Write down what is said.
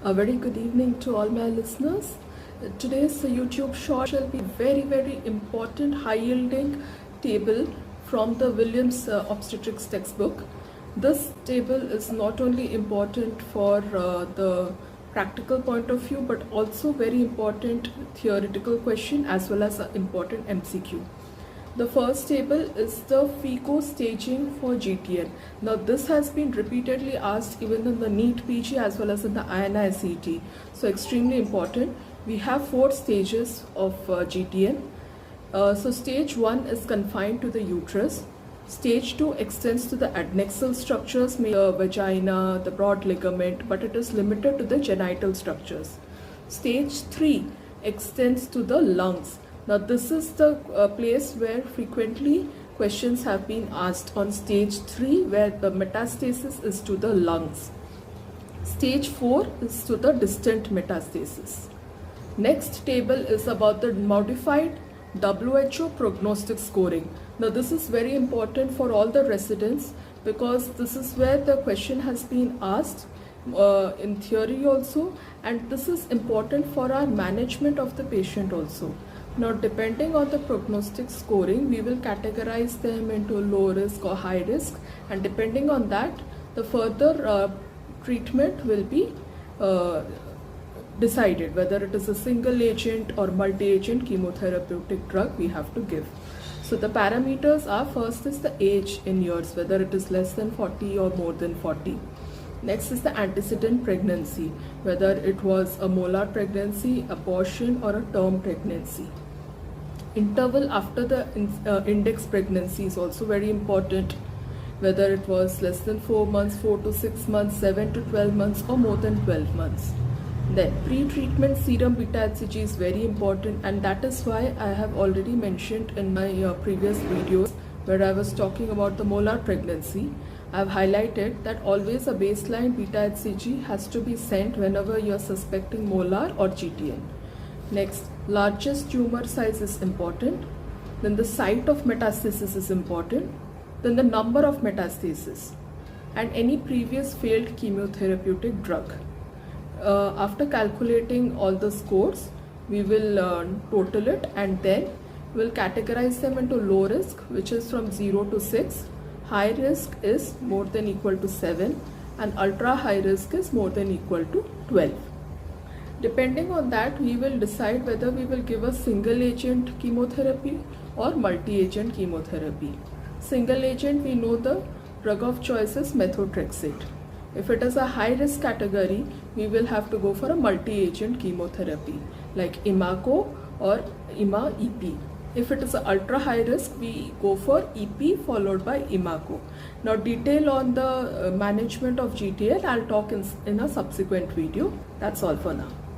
A very good evening to all my listeners. Today's YouTube short shall be very important high yielding table from the Williams Obstetrics textbook. This table is not only important for the practical point of view but also very important theoretical question as well as an important MCQ. The first table is the FIGO staging for GTN. Now this has been repeatedly asked even in the NEET PG as well as in the INI CET. So extremely important. We have 4 stages of GTN. So stage 1 is confined to the uterus. Stage 2 extends to the adnexal structures, the vagina, the broad ligament, but it is limited to the genital structures. Stage 3 extends to the lungs. Now this is the place where frequently questions have been asked on stage 3, where the metastasis is to the lungs. Stage 4 is to the distant metastasis. Next table is about the modified WHO Prognostic scoring. Now this is very important for all the residents because this is where the question has been asked in theory also, and this is important for our management of the patient also. Now depending on the prognostic scoring, we will categorize them into low risk or high risk, and depending on that the further treatment will be decided, whether it is a single agent or multi-agent chemotherapeutic drug we have to give. So the parameters are, first is the age in years, whether it is less than 40 or more than 40. Next is the antecedent pregnancy, whether it was a molar pregnancy, abortion or a term pregnancy. Interval after the index pregnancy is also very important, whether it was less than 4 months, 4 to 6 months, 7 to 12 months or more than 12 months. Then pre-treatment serum beta-HCG is very important, and that is why I have already mentioned in my previous videos where I was talking about the molar pregnancy. I have highlighted that always a baseline beta-HCG has to be sent whenever you are suspecting molar or GTN. Next, largest tumor size is important. Then the site of metastasis is important. Then the number of metastasis and any previous failed chemotherapeutic drug. After calculating all the scores, we will total it and then we'll categorize them into low risk, which is from 0 to 6. High risk is more than equal to 7 and ultra high risk is more than equal to 12. Depending on that, we will decide whether we will give a single agent chemotherapy or multi-agent chemotherapy. Single agent, we know the drug of choice is methotrexate. If it is a high risk category, we will have to go for a multi-agent chemotherapy like Imaco or Ima-EP. If it is an ultra high risk, we go for EP followed by Imaco. Now detail on the management of GTN I'll talk in a subsequent video. That's all for now.